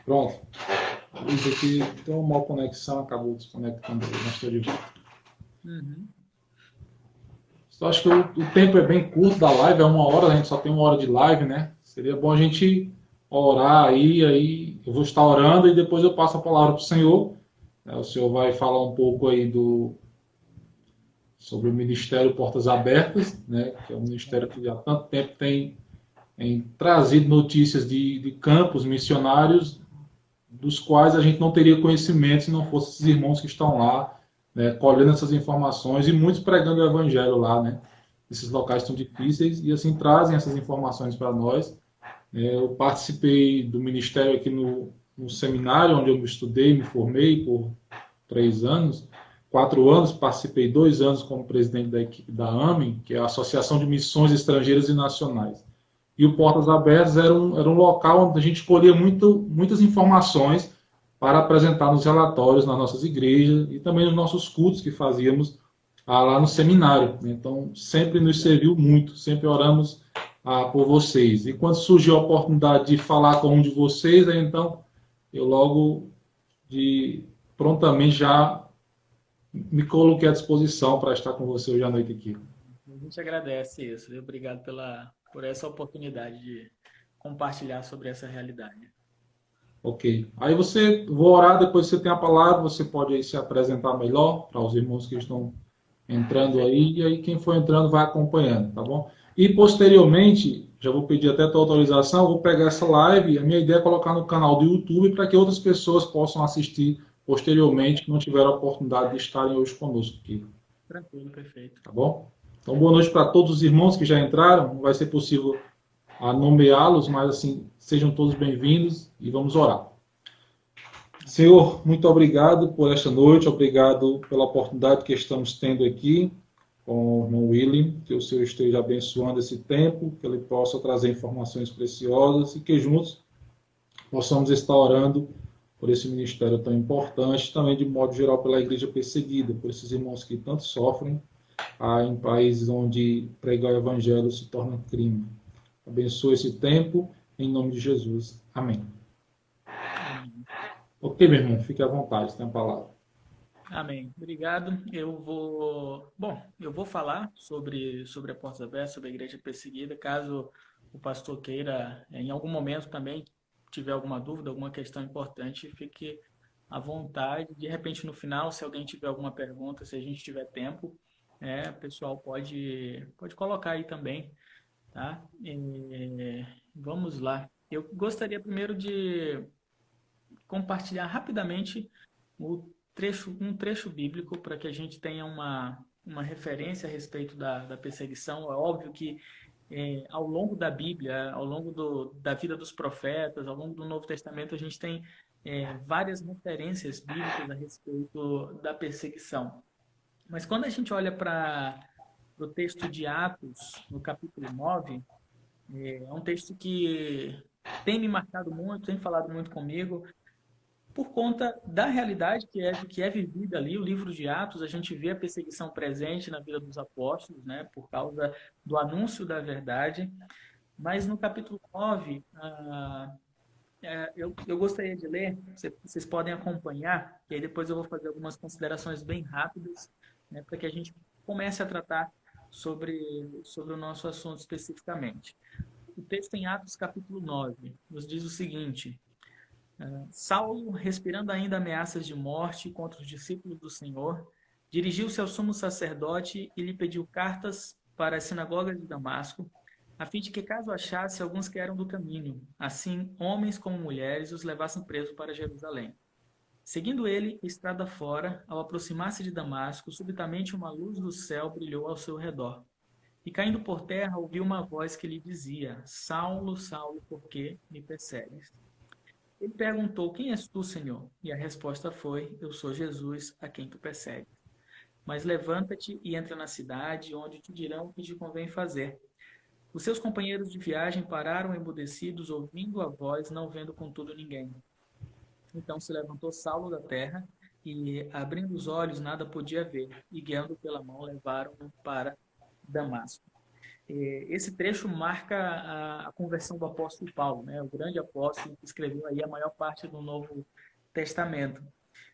Pronto. Isso aqui tem uma mal conexão, acabou desconectando aí, mas estou de volta. Uhum. Só acho que o tempo é bem curto da live, é 1 hora, a gente só tem 1 hora de live, né? Seria bom a gente orar aí eu vou estar orando e depois eu passo a palavra para o Senhor. O Senhor vai falar um pouco aí sobre o Ministério Portas Abertas, né? Que é um ministério que há tanto tempo tem trazido notícias de campos missionários dos quais a gente não teria conhecimento se não fossem esses irmãos que estão lá, né, colhendo essas informações e muitos pregando o evangelho lá, né? Esses locais são difíceis e assim trazem essas informações para nós. Eu participei do ministério aqui no seminário onde eu estudei, me formei por 3 anos, 4 anos, participei 2 anos como presidente da equipe da AMEN, que é a Associação de Missões Estrangeiras e Nacionais. E o Portas Abertas era um local onde a gente colhia muitas informações para apresentar nos relatórios nas nossas igrejas e também nos nossos cultos que fazíamos lá no seminário. Então, sempre nos serviu muito, sempre oramos por vocês. E quando surgiu a oportunidade de falar com um de vocês, aí, então eu logo de prontamente já me coloquei à disposição para estar com você hoje à noite aqui. A gente agradece isso, viu? Obrigado por essa oportunidade de compartilhar sobre essa realidade. Ok. Aí você, vou orar, depois você tem a palavra, você pode aí se apresentar melhor para os irmãos que estão entrando Perfeito. aí, e aí quem for entrando vai acompanhando, tá bom? E posteriormente, já vou pedir até a tua autorização, vou pegar essa live, a minha ideia é colocar no canal do YouTube para que outras pessoas possam assistir posteriormente, que não tiveram a oportunidade de estarem hoje conosco aqui, Tranquilo, perfeito. tá bom? Então, boa noite para todos os irmãos que já entraram, não vai ser possível nomeá-los, mas assim, sejam todos bem-vindos e vamos orar. Senhor, muito obrigado por esta noite, obrigado pela oportunidade que estamos tendo aqui com o irmão William, que o Senhor esteja abençoando esse tempo, que ele possa trazer informações preciosas e que juntos possamos estar orando por esse ministério tão importante, também de modo geral pela igreja perseguida, por esses irmãos que tanto sofrem em países onde pregar o evangelho se torna crime. Abençoe esse tempo, em nome de Jesus. Amém. Amém. Ok, meu irmão, fique à vontade, tem a palavra. Amém. Obrigado. Eu vou falar sobre a Portas Abertas, sobre a igreja perseguida, caso o pastor queira, em algum momento também tiver alguma dúvida, alguma questão importante, fique à vontade. De repente, no final, se alguém tiver alguma pergunta, se a gente tiver tempo, o pessoal pode colocar aí também, tá? Vamos lá. Eu gostaria primeiro de compartilhar rapidamente um trecho bíblico para que a gente tenha uma referência a respeito da perseguição. É óbvio que ao longo da Bíblia, ao longo da vida dos profetas, ao longo do Novo Testamento, a gente tem várias referências bíblicas a respeito da perseguição. Mas quando a gente olha para o texto de Atos, no capítulo 9, é um texto que tem me marcado muito, tem falado muito comigo, por conta da realidade que é vivida ali. O livro de Atos, a gente vê a perseguição presente na vida dos apóstolos, né, por causa do anúncio da verdade. Mas no capítulo 9, eu gostaria de ler, vocês podem acompanhar, e aí depois eu vou fazer algumas considerações bem rápidas, né, para que a gente comece a tratar sobre o nosso assunto especificamente. O texto em Atos, capítulo 9, nos diz o seguinte: Saulo, respirando ainda ameaças de morte contra os discípulos do Senhor, dirigiu-se ao sumo sacerdote e lhe pediu cartas para as sinagogas de Damasco, a fim de que, caso achasse alguns que eram do caminho, assim homens como mulheres os levassem presos para Jerusalém. Seguindo ele, estrada fora, ao aproximar-se de Damasco, subitamente uma luz do céu brilhou ao seu redor. E caindo por terra, ouviu uma voz que lhe dizia: Saulo, Saulo, por que me persegues? Ele perguntou: Quem és tu, Senhor? E a resposta foi: Eu sou Jesus, a quem tu persegues. Mas levanta-te e entra na cidade, onde te dirão o que te convém fazer. Os seus companheiros de viagem pararam emudecidos, ouvindo a voz, não vendo contudo ninguém. Então se levantou Saulo da terra e, abrindo os olhos, nada podia ver, e guiando pela mão, levaram-no para Damasco. esse trecho marca a conversão do apóstolo Paulo, né? O grande apóstolo que escreveu aí a maior parte do Novo Testamento.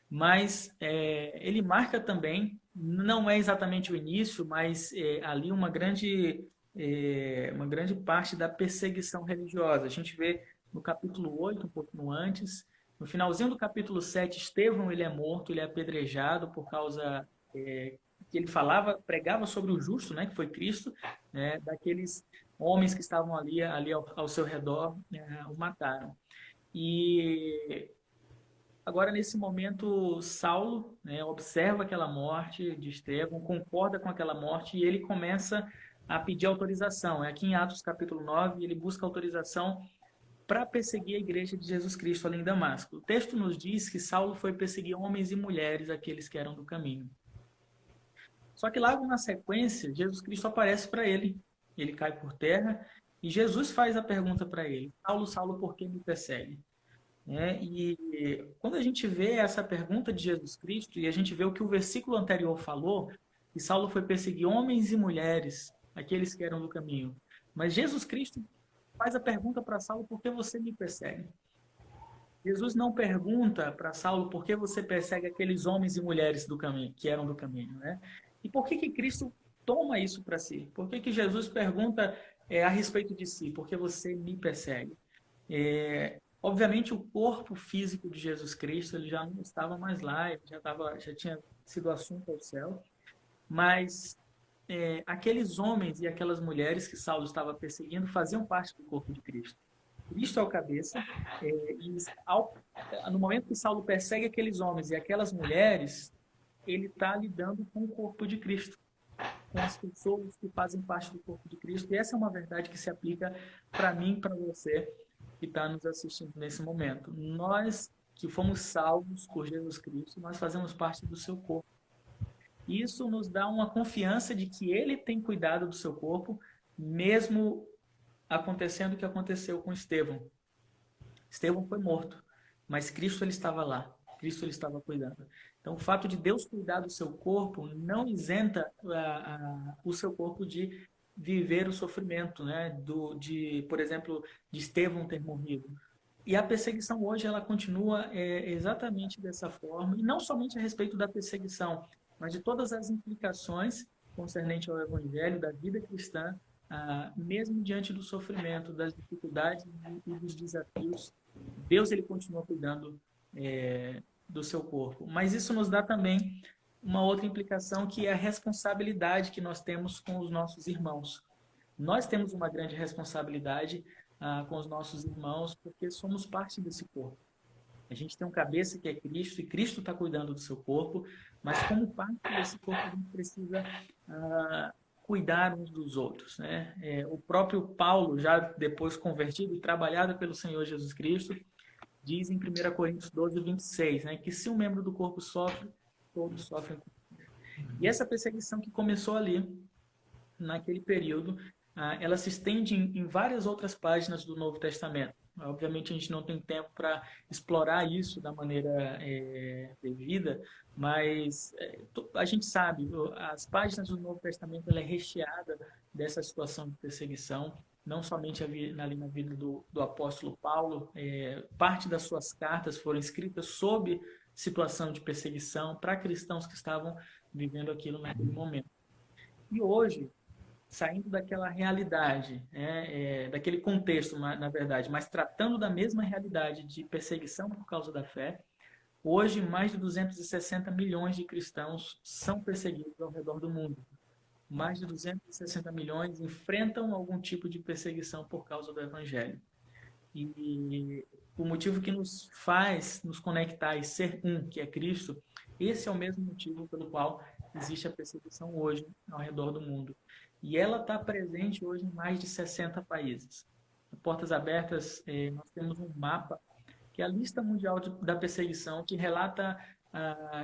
Mas ele marca também, não é exatamente o início, mas ali uma grande parte da perseguição religiosa. A gente vê no capítulo 8, um pouquinho antes, no finalzinho do capítulo 7, Estevão ele é morto, ele é apedrejado por causa que ele pregava sobre o justo, né, que foi Cristo, né, daqueles homens que estavam ali ao seu redor, o mataram. E agora, nesse momento, Saulo, né, observa aquela morte de Estevão, concorda com aquela morte e ele começa a pedir autorização. É aqui em Atos capítulo 9, ele busca autorização para perseguir a igreja de Jesus Cristo ali em Damasco. O texto nos diz que Saulo foi perseguir homens e mulheres, aqueles que eram do caminho. Só que logo na sequência, Jesus Cristo aparece para ele. Ele cai por terra e Jesus faz a pergunta para ele: Saulo, Saulo, por que me persegue? E quando a gente vê essa pergunta de Jesus Cristo e a gente vê o que o versículo anterior falou, que Saulo foi perseguir homens e mulheres, aqueles que eram do caminho. Mas Jesus Cristo faz a pergunta para Saulo: por que você me persegue? Jesus não pergunta para Saulo por que você persegue aqueles homens e mulheres do caminho, que eram do caminho, né? E por que Cristo toma isso para si? Por que Jesus pergunta a respeito de si? Por que você me persegue? Obviamente, o corpo físico de Jesus Cristo ele já não estava mais lá, ele já tinha sido assunto ao céu, mas aqueles homens e aquelas mulheres que Saulo estava perseguindo faziam parte do corpo de Cristo. Cristo é o cabeça, no momento que Saulo persegue aqueles homens e aquelas mulheres, ele está lidando com o corpo de Cristo, com as pessoas que fazem parte do corpo de Cristo, e essa é uma verdade que se aplica para mim e para você, que está nos assistindo nesse momento. Nós que fomos salvos por Jesus Cristo, nós fazemos parte do seu corpo. Isso nos dá uma confiança de que Ele tem cuidado do seu corpo, mesmo acontecendo o que aconteceu com Estevão. Estevão foi morto, mas Cristo ele estava lá. Cristo ele estava cuidando. Então, o fato de Deus cuidar do seu corpo não isenta o seu corpo de viver o sofrimento, né? Por exemplo, de Estevão ter morrido. E a perseguição hoje ela continua exatamente dessa forma, e não somente a respeito da perseguição, mas de todas as implicações concernentes ao Evangelho, da vida cristã, mesmo diante do sofrimento, das dificuldades e dos desafios. Deus ele continua cuidando do seu corpo. Mas isso nos dá também uma outra implicação, que é a responsabilidade que nós temos com os nossos irmãos. Nós temos uma grande responsabilidade com os nossos irmãos, porque somos parte desse corpo. A gente tem um cabeça que é Cristo, e Cristo está cuidando do seu corpo, mas como parte desse corpo a gente precisa cuidar uns dos outros, né? O próprio Paulo, já depois convertido e trabalhado pelo Senhor Jesus Cristo, diz em 1 Coríntios 12, 26, né, que se um membro do corpo sofre, todos sofrem. E essa perseguição que começou ali, naquele período, ela se estende em várias outras páginas do Novo Testamento. Obviamente a gente não tem tempo para explorar isso da maneira devida, mas a gente sabe, as páginas do Novo Testamento ela é recheada dessa situação de perseguição, não somente ali na vida do apóstolo Paulo, parte das suas cartas foram escritas sob situação de perseguição para cristãos que estavam vivendo aquilo naquele momento. E hoje, saindo daquela realidade, daquele contexto, na verdade, mas tratando da mesma realidade de perseguição por causa da fé, hoje mais de 260 milhões de cristãos são perseguidos ao redor do mundo. Mais de 260 milhões enfrentam algum tipo de perseguição por causa do Evangelho. E o motivo que nos faz nos conectar e ser um, que é Cristo, esse é o mesmo motivo pelo qual existe a perseguição hoje ao redor do mundo. E ela está presente hoje em mais de 60 países. No Portas Abertas, nós temos um mapa, que é a lista mundial da perseguição, que relata,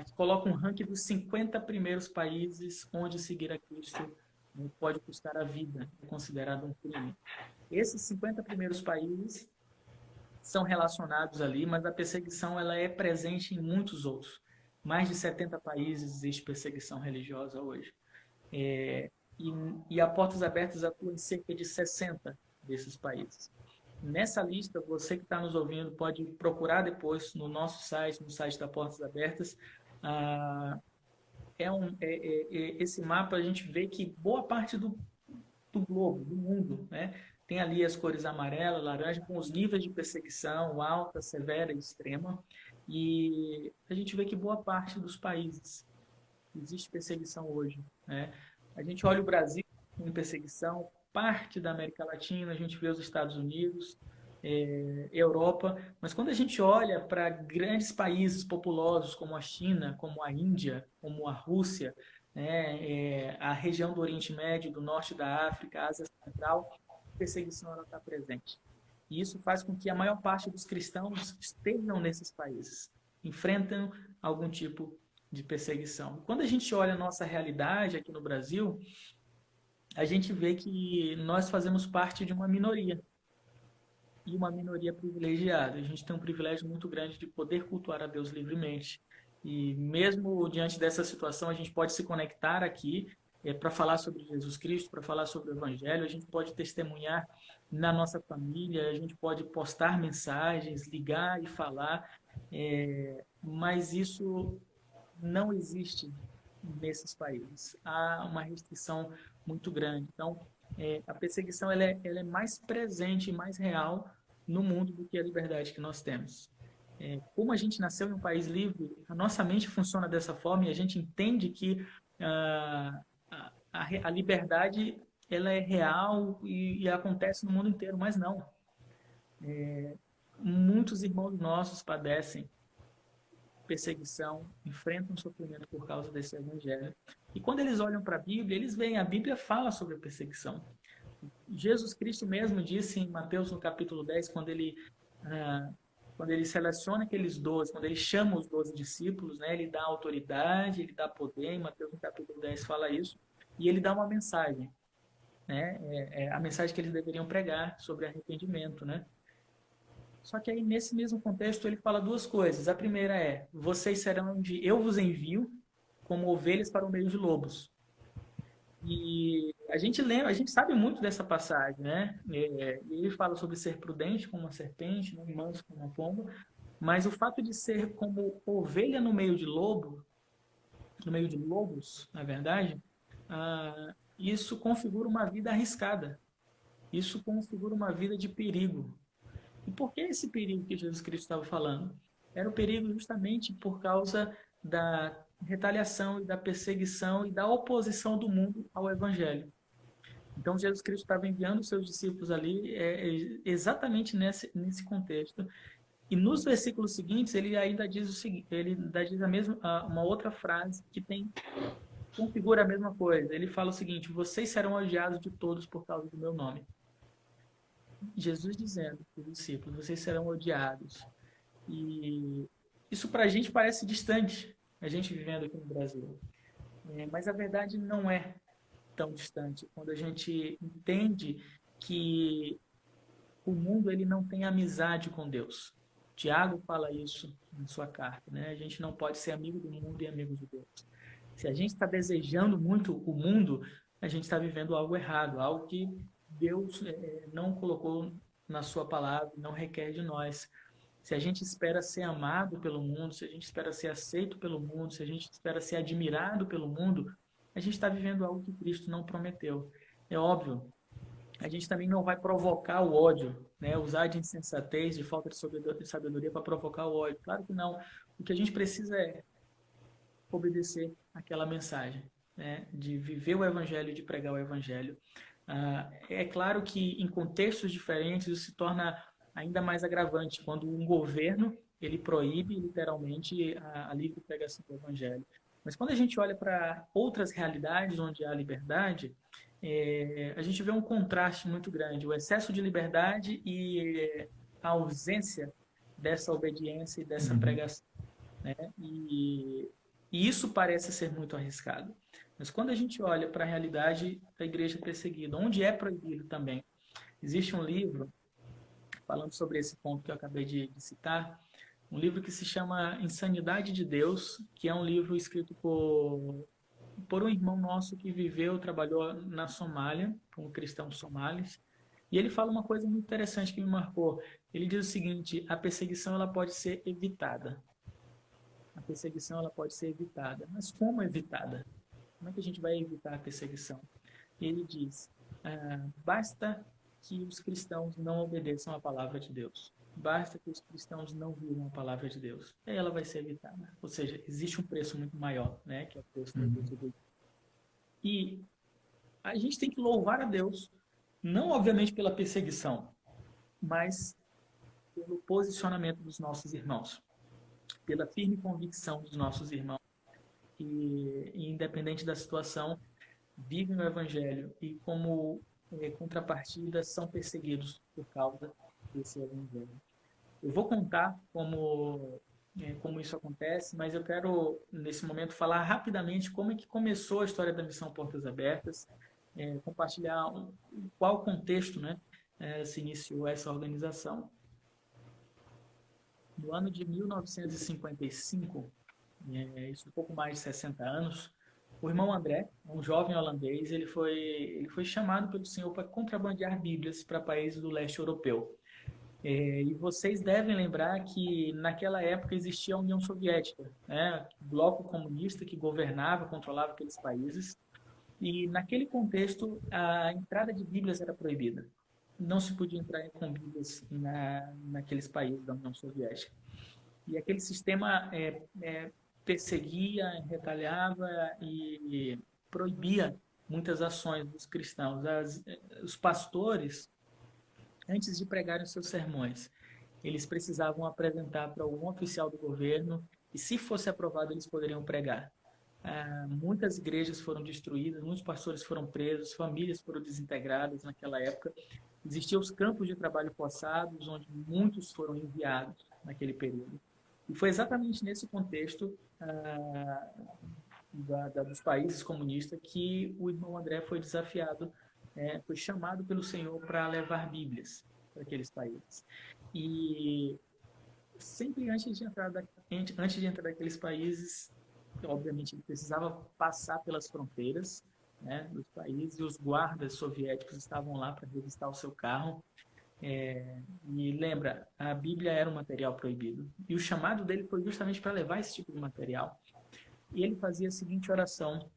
que coloca um ranking dos 50 primeiros países onde seguir a Cristo pode custar a vida, é considerado um crime. Esses 50 primeiros países são relacionados ali, mas a perseguição ela é presente em muitos outros. Mais de 70 países existe perseguição religiosa hoje. e a Portas Abertas atua em cerca de 60 desses países. Nessa lista, você que está nos ouvindo pode procurar depois no nosso site, no site da Portas Abertas. Ah, esse mapa a gente vê que boa parte do globo, do mundo, né, tem ali as cores amarela, laranja, com os níveis de perseguição alta, severa e extrema. E a gente vê que boa parte dos países existe perseguição hoje, né? A gente olha o Brasil em perseguição, parte da América Latina, a gente vê os Estados Unidos, Europa, mas quando a gente olha para grandes países populosos como a China, como a Índia, como a Rússia, né, a região do Oriente Médio, do norte da África, Ásia Central, a perseguição está presente. E isso faz com que a maior parte dos cristãos estejam nesses países, enfrentam algum tipo de perseguição. Quando a gente olha a nossa realidade aqui no Brasil, a gente vê que nós fazemos parte de uma minoria, e uma minoria privilegiada. A gente tem um privilégio muito grande de poder cultuar a Deus livremente. E mesmo diante dessa situação, a gente pode se conectar aqui para falar sobre Jesus Cristo, para falar sobre o Evangelho, a gente pode testemunhar na nossa família, a gente pode postar mensagens, ligar e falar, mas isso não existe nesses países. Há uma restrição muito grande. Então, a perseguição ela é mais presente e mais real no mundo do que a liberdade que nós temos. Como a gente nasceu em um país livre, a nossa mente funciona dessa forma e a gente entende que a liberdade ela é real e acontece no mundo inteiro, mas não. Muitos irmãos nossos padecem perseguição, enfrentam sofrimento por causa desse evangelho. E quando eles olham para a Bíblia, a Bíblia fala sobre a perseguição. Jesus Cristo mesmo disse em Mateus no capítulo 10, quando ele seleciona aqueles 12, quando ele chama os 12 discípulos, né, ele dá autoridade, ele dá poder, em Mateus no capítulo 10 fala isso, e ele dá uma mensagem, né, a mensagem que eles deveriam pregar sobre arrependimento, né. Só que aí, nesse mesmo contexto, ele fala duas coisas. A primeira é, vocês serão onde eu vos envio como ovelhas para o meio de lobos. E a gente lembra, a gente sabe muito dessa passagem, né? Ele fala sobre ser prudente como uma serpente, né? Manso como uma pomba. Mas o fato de ser como ovelha no meio de lobo, no meio de lobos, na verdade, isso configura uma vida arriscada. Isso configura uma vida de perigo. E por que esse perigo que Jesus Cristo estava falando? Era o perigo justamente por causa da retaliação e da perseguição e da oposição do mundo ao Evangelho. Então, Jesus Cristo estava enviando os seus discípulos ali exatamente nesse contexto. E nos versículos seguintes, ele ainda diz o seguinte, ele ainda diz uma outra frase que configura a mesma coisa. Ele fala o seguinte, vocês serão odiados de todos por causa do meu nome. Jesus dizendo para os discípulos, vocês serão odiados. E isso para a gente parece distante, a gente vivendo aqui no Brasil. Mas a verdade não é tão distante. Quando a gente entende que o mundo ele não tem amizade com Deus. Tiago fala isso em sua carta, né? A gente não pode ser amigo do mundo e amigo de Deus. Se a gente está desejando muito o mundo, a gente está vivendo algo errado, algo que Deus não colocou na sua palavra, não requer de nós. Se a gente espera ser amado pelo mundo, se a gente espera ser aceito pelo mundo, se a gente espera ser admirado pelo mundo, a gente está vivendo algo que Cristo não prometeu. É óbvio, a gente também não vai provocar o ódio, né? Usar de insensatez, de falta de sabedoria para provocar o ódio. Claro que não. O que a gente precisa é obedecer aquela mensagem, né? De viver o Evangelho, de pregar o Evangelho. É claro que em contextos diferentes isso se torna ainda mais agravante quando um governo ele proíbe literalmente a livre pregação do Evangelho. Mas quando a gente olha para outras realidades onde há liberdade, a gente vê um contraste muito grande, o excesso de liberdade e a ausência dessa obediência e dessa pregação, né? E isso parece ser muito arriscado. Mas quando a gente olha para a realidade da igreja perseguida, onde é proibido também, existe um livro falando sobre esse ponto que eu acabei de citar, um livro que se chama Insanidade de Deus, que é um livro escrito por por um irmão nosso que viveu, trabalhou na Somália, com cristãos somalis, e ele fala uma coisa muito interessante que me marcou. Ele diz o seguinte: a perseguição ela pode ser evitada. A perseguição ela pode ser evitada. Mas como evitada? Como é que a gente vai evitar a perseguição? E ele diz: basta que os cristãos não obedeçam à palavra de Deus. Basta que os cristãos não vivam a palavra de Deus. E aí ela vai ser evitada. Ou seja, existe um preço muito maior, né? Que é o preço da Uhum. vida. E a gente tem que louvar a Deus, não obviamente pela perseguição, mas pelo posicionamento dos nossos irmãos, pela firme convicção dos nossos irmãos que, independente da situação, vivem o Evangelho e, como contrapartida, são perseguidos por causa desse Evangelho. Eu vou contar como isso acontece, mas eu quero, nesse momento, falar rapidamente como é que começou a história da Missão Portas Abertas, compartilhar qual o contexto, né, se iniciou essa organização. No ano de 1955, isso um pouco mais de 60 anos, o irmão André, um jovem holandês, ele foi chamado pelo Senhor para contrabandear Bíblias para países do leste europeu. E vocês devem lembrar que naquela época existia a União Soviética, né? O bloco comunista que governava, controlava aqueles países. E naquele contexto, a entrada de Bíblias era proibida. Não se podia entrar com Bíblias naqueles países da União Soviética. E aquele sistema perseguia, retalhava e proibia muitas ações dos cristãos. Os pastores, antes de pregarem os seus sermões, eles precisavam apresentar para algum oficial do governo e, se fosse aprovado, eles poderiam pregar. Muitas igrejas foram destruídas, muitos pastores foram presos, famílias foram desintegradas naquela época. Existiam os campos de trabalho forçados, onde muitos foram enviados naquele período. E foi exatamente nesse contexto dos países comunistas que o irmão André foi desafiado, foi chamado pelo Senhor para levar Bíblias para aqueles países. E sempre antes de entrar naqueles países, obviamente ele precisava passar pelas fronteiras, né, dos países, e os guardas soviéticos estavam lá para revistar o seu carro. E lembra, a Bíblia era um material proibido. E o chamado dele foi justamente para levar esse tipo de material. E ele fazia a seguinte oração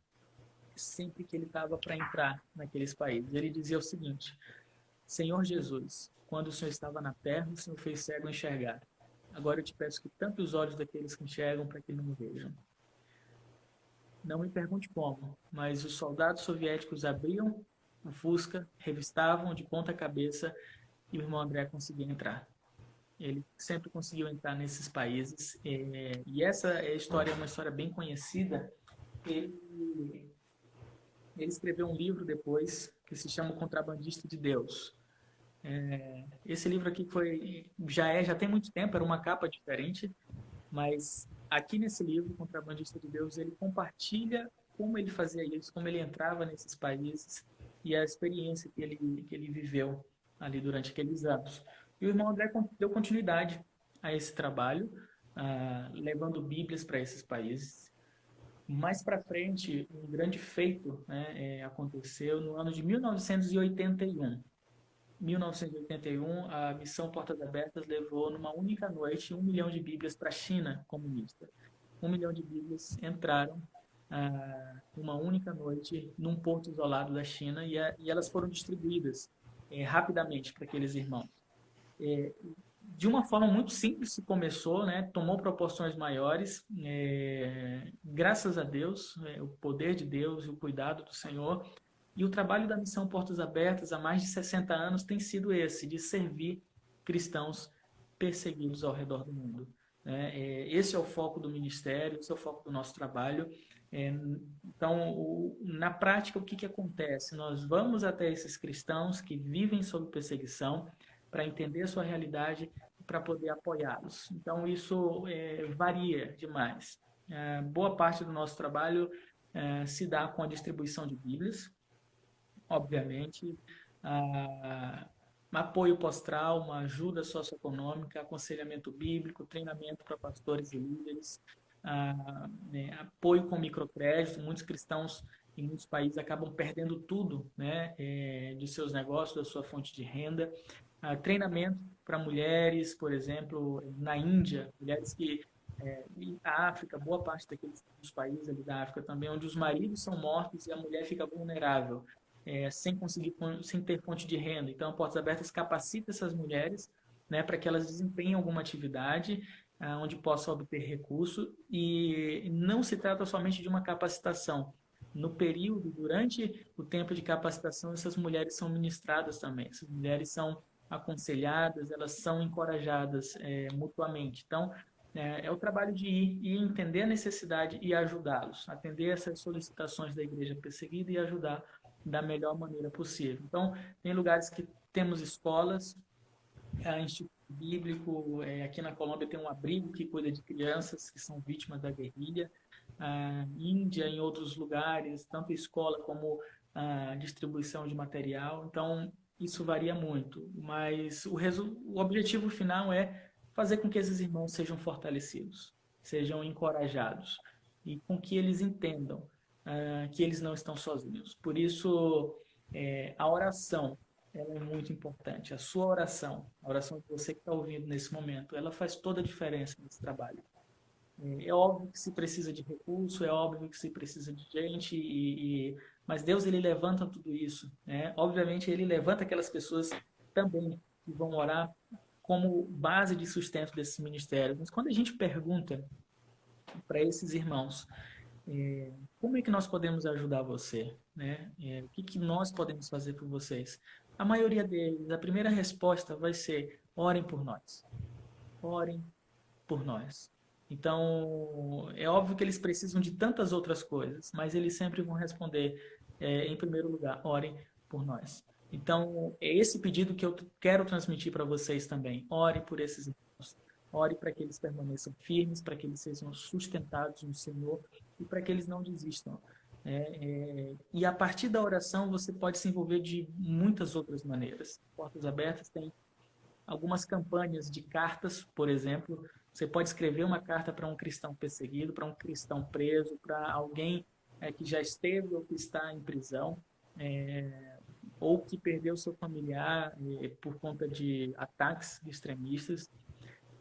sempre que ele estava para entrar naqueles países. Ele dizia o seguinte: Senhor Jesus, quando o Senhor estava na terra, o Senhor fez cego enxergar. Agora eu te peço que tampe os olhos daqueles que enxergam para que não vejam. Não me pergunte como, mas os soldados soviéticos abriam o Fusca, revistavam de ponta cabeça e o irmão André conseguia entrar. Ele sempre conseguiu entrar nesses países. E essa história é uma história bem conhecida. Ele escreveu um livro depois que se chama O Contrabandista de Deus. Esse livro aqui já tem muito tempo, era uma capa diferente, mas aqui nesse livro, O Contrabandista de Deus, ele compartilha como ele fazia isso, como ele entrava nesses países e a experiência que ele viveu ali durante aqueles anos. E o irmão André deu continuidade a esse trabalho, levando Bíblias para esses países. Mais para frente, um grande feito, né, aconteceu no ano de 1981. 1981, a Missão Portas Abertas levou numa única noite 1 milhão de Bíblias para a China comunista. 1 milhão de Bíblias entraram numa única noite num porto isolado da China e elas foram distribuídas rapidamente para aqueles irmãos. De uma forma muito simples se começou, né? Tomou proporções maiores, graças a Deus, o poder de Deus e o cuidado do Senhor. E o trabalho da Missão Portas Abertas há mais de 60 anos tem sido esse, de servir cristãos perseguidos ao redor do mundo. Esse é o foco do ministério, esse é o foco do nosso trabalho. Então, na prática, o que acontece? Nós vamos até esses cristãos que vivem sob perseguição para entender a sua realidade e para poder apoiá-los. Então, isso varia demais. Boa parte do nosso trabalho se dá com a distribuição de Bíblias, obviamente, apoio pós-trauma, ajuda socioeconômica, aconselhamento bíblico, treinamento para pastores e líderes, né, apoio com microcrédito. Muitos cristãos em muitos países acabam perdendo tudo, né, de seus negócios, da sua fonte de renda. Treinamento para mulheres, por exemplo, na Índia, mulheres que e a África, boa parte daqueles dos países ali da África também, onde os maridos são mortos e a mulher fica vulnerável, sem ter fonte de renda. Então, a Portas Abertas capacita essas mulheres, né, para que elas desempenhem alguma atividade onde possam obter recurso, e não se trata somente de uma capacitação. No período, durante o tempo de capacitação, essas mulheres são ministradas também, essas mulheres são aconselhadas, elas são encorajadas mutuamente. Então, é o trabalho de ir e entender a necessidade e ajudá-los, atender essas solicitações da igreja perseguida e ajudar da melhor maneira possível. Então, tem lugares que temos escolas, Instituto Bíblico, aqui na Colômbia tem um abrigo que cuida de crianças que são vítimas da guerrilha, Índia, em outros lugares, tanto escola como distribuição de material. Então, isso varia muito, mas o objetivo final é fazer com que esses irmãos sejam fortalecidos, sejam encorajados e com que eles entendam que eles não estão sozinhos. Por isso, a oração ela é muito importante. A sua oração, a oração que você que está ouvindo nesse momento, ela faz toda a diferença nesse trabalho. É óbvio que se precisa de recurso, é óbvio que se precisa de gente, mas Deus ele levanta tudo isso, né? Obviamente ele levanta aquelas pessoas também que vão orar como base de sustento desses ministérios. Mas quando a gente pergunta para esses irmãos, como é que nós podemos ajudar você, né? O que nós podemos fazer por vocês? A maioria deles, a primeira resposta vai ser: orem por nós. Orem por nós. Então, é óbvio que eles precisam de tantas outras coisas, mas eles sempre vão responder, em primeiro lugar, orem por nós. Então, é esse pedido que eu quero transmitir para vocês também. Ore por esses irmãos. Ore para que eles permaneçam firmes, para que eles sejam sustentados no Senhor e para que eles não desistam. E a partir da oração, você pode se envolver de muitas outras maneiras. Portas Abertas tem algumas campanhas de cartas, por exemplo. Você pode escrever uma carta para um cristão perseguido, para um cristão preso, para alguém que já esteve ou que está em prisão, ou que perdeu seu familiar por conta de ataques extremistas.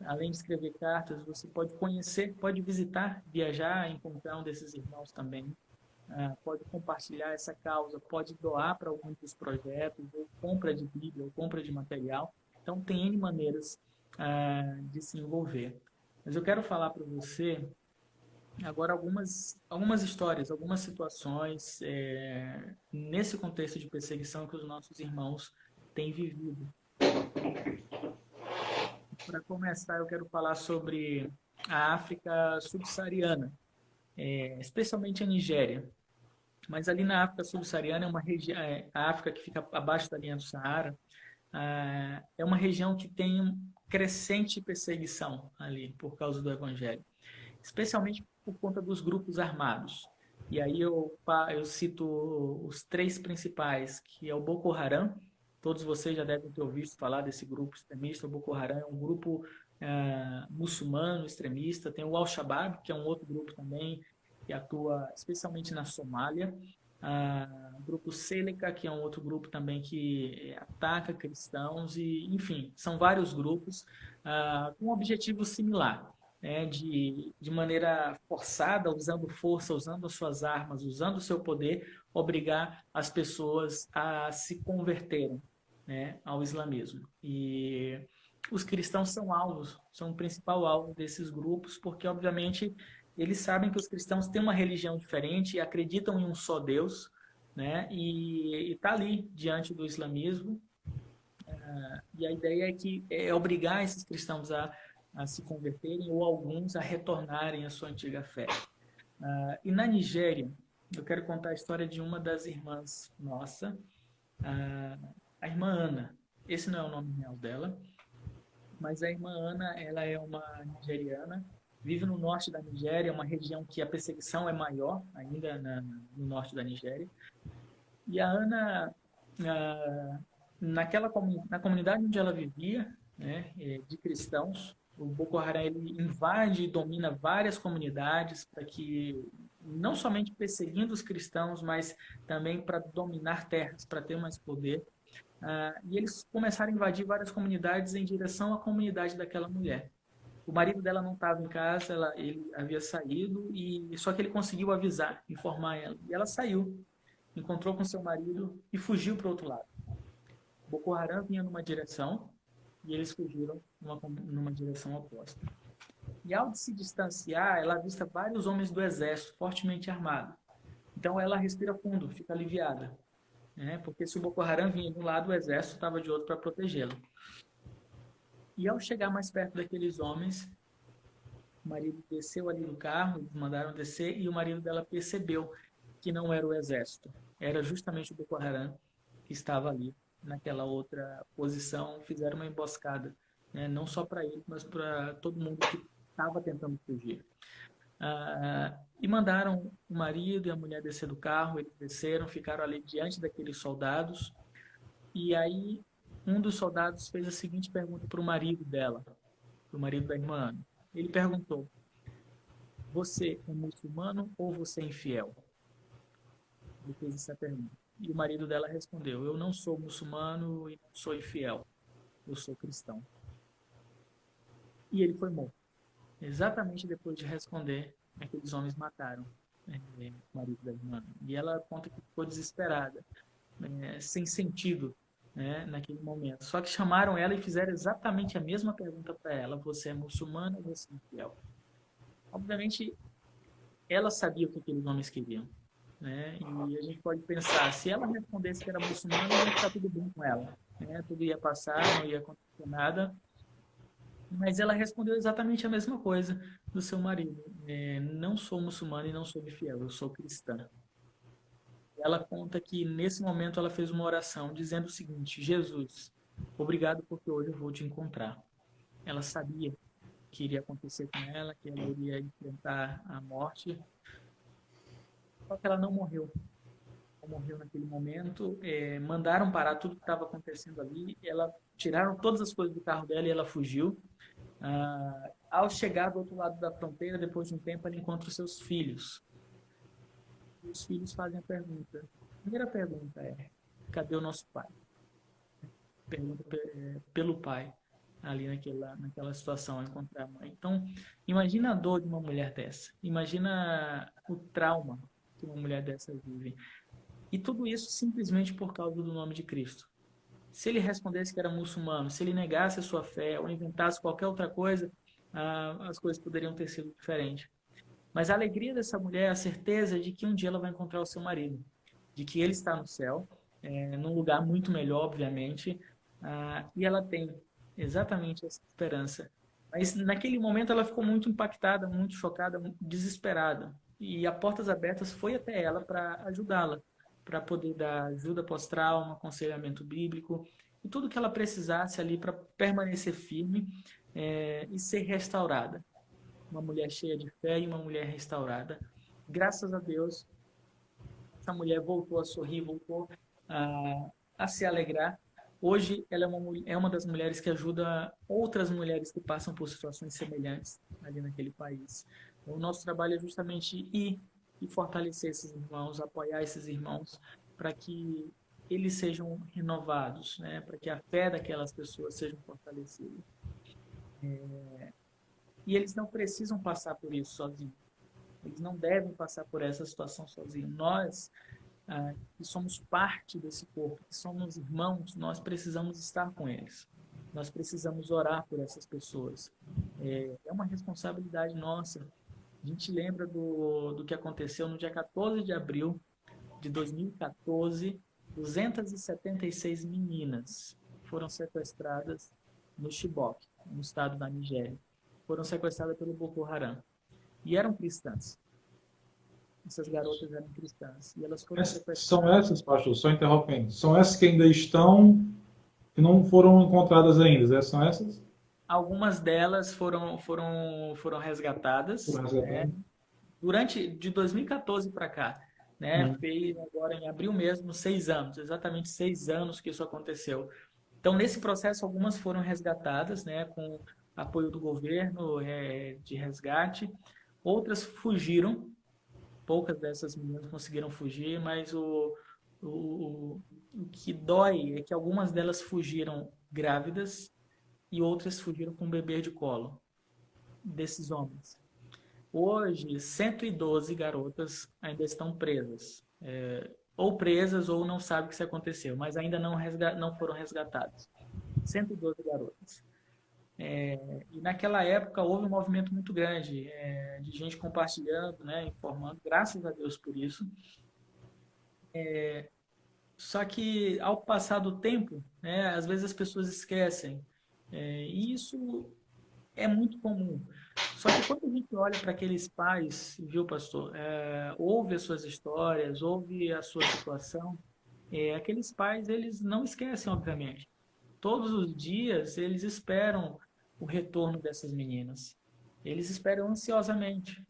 Além de escrever cartas, você pode conhecer, pode visitar, viajar, encontrar um desses irmãos também. Pode compartilhar essa causa, pode doar para alguns dos projetos, ou compra de Bíblia, ou compra de material. Então, tem N maneiras de se envolver. Mas eu quero falar para você agora algumas histórias, algumas situações nesse contexto de perseguição que os nossos irmãos têm vivido. Para começar, eu quero falar sobre a África subsaariana, especialmente a Nigéria. Mas ali na África subsaariana, é uma região, a África que fica abaixo da linha do Saara, é uma região que tem crescente perseguição ali por causa do Evangelho, especialmente por conta dos grupos armados. E aí eu cito os três principais, que é o Boko Haram. Todos vocês já devem ter ouvido falar desse grupo extremista. O Boko Haram é um grupo muçulmano extremista. Tem o Al-Shabaab, que é um outro grupo também, que atua especialmente na Somália. O grupo Seleka, que é um outro grupo também que ataca cristãos. E, enfim, são vários grupos com um objetivo similar. De maneira forçada, usando força, usando as suas armas, usando o seu poder, obrigar as pessoas a se converterem, né, ao islamismo. E os cristãos são o principal alvo desses grupos, porque, obviamente, eles sabem que os cristãos têm uma religião diferente e acreditam em um só Deus, né, e está ali diante do islamismo. E a ideia é obrigar esses cristãos a se converterem, ou alguns a retornarem à sua antiga fé. E na Nigéria, eu quero contar a história de uma das irmãs nossa, a irmã Ana. Esse não é o nome real dela, mas a irmã Ana, ela é uma nigeriana, vive no norte da Nigéria, uma região que a perseguição é maior ainda no norte da Nigéria. E a Ana, na comunidade onde ela vivia, né, de cristãos, O Boko Haram ele invade e domina várias comunidades para que, não somente perseguindo os cristãos, mas também para dominar terras, para ter mais poder. E eles começaram a invadir várias comunidades em direção à comunidade daquela mulher. O marido dela não estava em casa, ele havia saído, e só que ele conseguiu avisar, informar ela. E ela saiu, encontrou com seu marido e fugiu para o outro lado. O Boko Haram vinha numa direção e eles fugiram numa direção oposta. E ao se distanciar, ela avista vários homens do exército fortemente armados. Então ela respira fundo, fica aliviada, né? Porque se o Boko Haram vinha de um lado, o exército estava de outro para protegê-la. E ao chegar mais perto daqueles homens, o marido desceu ali do carro, eles mandaram descer, e o marido dela percebeu que não era o exército, era justamente o Boko Haram que estava ali naquela outra posição. Fizeram uma emboscada, né? Não só para ele, mas para todo mundo que estava tentando fugir. E mandaram o marido e a mulher descer do carro. Eles desceram, ficaram ali diante daqueles soldados, e aí um dos soldados fez a seguinte pergunta para o marido dela, para o marido da irmã Ana. Ele perguntou: você é muçulmano ou você é infiel? Ele fez essa pergunta. E o marido dela respondeu: eu não sou muçulmano e não sou infiel, eu sou cristão. E ele foi morto. Exatamente depois de responder, aqueles homens mataram o marido da irmã. E ela conta que ficou desesperada, sem sentido, né, naquele momento. Só que chamaram ela e fizeram exatamente a mesma pergunta para ela: você é muçulmana ou você é infiel? Obviamente, ela sabia o que aqueles homens queriam, né? E a gente pode pensar, se ela respondesse que era muçulmana, ia ficar tudo bem com ela, né? Tudo ia passar, não ia acontecer nada. Mas ela respondeu exatamente a mesma coisa do seu marido: não sou muçulmana e não sou infiel, eu sou cristã. Ela conta que nesse momento ela fez uma oração dizendo o seguinte: Jesus, obrigado porque hoje eu vou te encontrar. Ela sabia que iria acontecer com ela, que ela iria enfrentar a morte, só que ela não morreu. Não morreu naquele momento. Mandaram parar tudo que estava acontecendo ali. Tiraram todas as coisas do carro dela e ela fugiu. Ao chegar do outro lado da fronteira, depois de um tempo, ela encontra os seus filhos. E os filhos fazem a pergunta. A primeira pergunta é: cadê o nosso pai? Pergunta pelo pai, ali naquela situação, ao encontrar a mãe. Então, imagina a dor de uma mulher dessa. Imagina o trauma que uma mulher dessa vive. E tudo isso simplesmente por causa do nome de Cristo. Se ele respondesse que era muçulmano, se ele negasse a sua fé ou inventasse qualquer outra coisa, as coisas poderiam ter sido diferentes. Mas a alegria dessa mulher é a certeza de que um dia ela vai encontrar o seu marido, de que ele está no céu, num lugar muito melhor, obviamente, e ela tem exatamente essa esperança. Mas naquele momento ela ficou muito impactada, muito chocada, muito desesperada. E a Portas Abertas foi até ela para ajudá-la, para poder dar ajuda pós-trauma, aconselhamento bíblico e tudo que ela precisasse ali para permanecer firme e ser restaurada. Uma mulher cheia de fé e uma mulher restaurada. Graças a Deus, essa mulher voltou a sorrir, voltou a se alegrar. Hoje, ela é uma das mulheres que ajuda outras mulheres que passam por situações semelhantes ali naquele país. O nosso trabalho é justamente ir e fortalecer esses irmãos, apoiar esses irmãos, para que eles sejam renovados, né? Para que a fé daquelas pessoas seja fortalecida. E eles não precisam passar por isso sozinhos. Eles não devem passar por essa situação sozinhos. Nós, que somos parte desse corpo, que somos irmãos, nós precisamos estar com eles. Nós precisamos orar por essas pessoas. É uma responsabilidade nossa. A gente lembra do que aconteceu no dia 14 de abril de 2014. 276 meninas foram sequestradas no Chibok, no estado da Nigéria. Foram sequestradas pelo Boko Haram. E eram cristãs. Essas garotas eram cristãs. E elas foram sequestradas. São essas, pastor, só interrompendo, são essas que ainda estão, que não foram encontradas ainda, são essas? Algumas delas foram resgatadas, né? De 2014 para cá, né? Fez agora em abril mesmo 6 anos, exatamente 6 anos que isso aconteceu. Então, nesse processo, algumas foram resgatadas, né, com apoio do governo de resgate. Outras fugiram. Poucas dessas meninas conseguiram fugir, mas o, o que dói é que algumas delas fugiram grávidas e outras fugiram com um bebê de colo desses homens. Hoje, 112 garotas ainda estão presas. Ou presas ou não sabem o que aconteceu, mas ainda não foram resgatadas. 112 garotas. E naquela época houve um movimento muito grande de gente compartilhando, né, informando, graças a Deus por isso. Só que ao passar do tempo, né, às vezes as pessoas esquecem. E isso é muito comum. Só que quando a gente olha para aqueles pais, viu, pastor, ouve as suas histórias, ouve a sua situação, aqueles pais, eles não esquecem, obviamente. Todos os dias eles esperam o retorno dessas meninas. Eles esperam ansiosamente.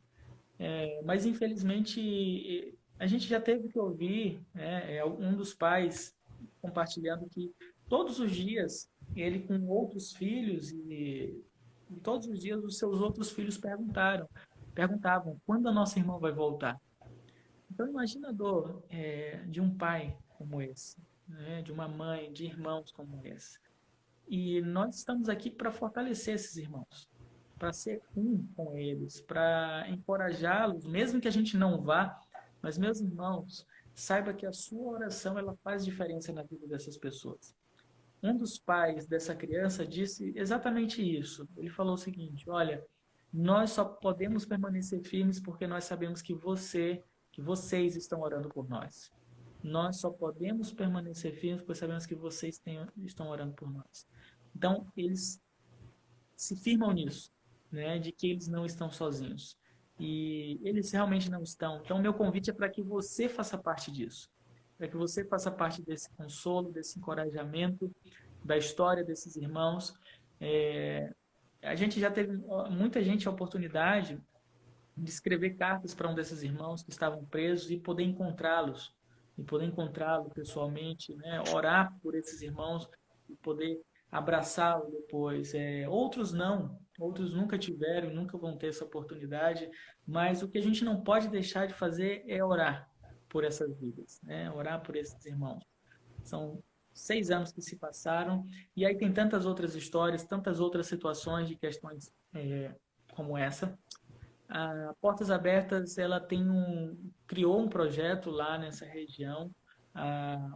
Mas infelizmente a gente já teve que ouvir, né, um dos pais compartilhando que todos os dias ele com outros filhos e todos os dias os seus outros filhos perguntavam quando a nossa irmã vai voltar. Então imagina a dor de um pai como esse, né, de uma mãe, de irmãos como esse. E nós estamos aqui para fortalecer esses irmãos, para ser um com eles, para encorajá-los, mesmo que a gente não vá, mas meus irmãos, saiba que a sua oração ela faz diferença na vida dessas pessoas. Um dos pais dessa criança disse exatamente isso. Ele falou o seguinte: olha, nós só podemos permanecer firmes porque nós sabemos que vocês estão orando por nós. Nós só podemos permanecer firmes porque sabemos que estão orando por nós. Então, eles se firmam nisso, né, de que eles não estão sozinhos. E eles realmente não estão. Então, meu convite é para que você faça parte disso. Para que você faça parte desse consolo, desse encorajamento, da história desses irmãos. A gente já teve muita gente a oportunidade de escrever cartas para um desses irmãos que estavam presos e poder encontrá-lo pessoalmente, né? Orar por esses irmãos e poder abraçá-lo depois. Outros não, outros nunca tiveram, nunca vão ter essa oportunidade, mas o que a gente não pode deixar de fazer é orar por essas vidas, né? Orar por esses irmãos. São 6 anos que se passaram e aí tem tantas outras histórias, tantas outras situações de questões como essa. A Portas Abertas ela criou um projeto lá nessa região,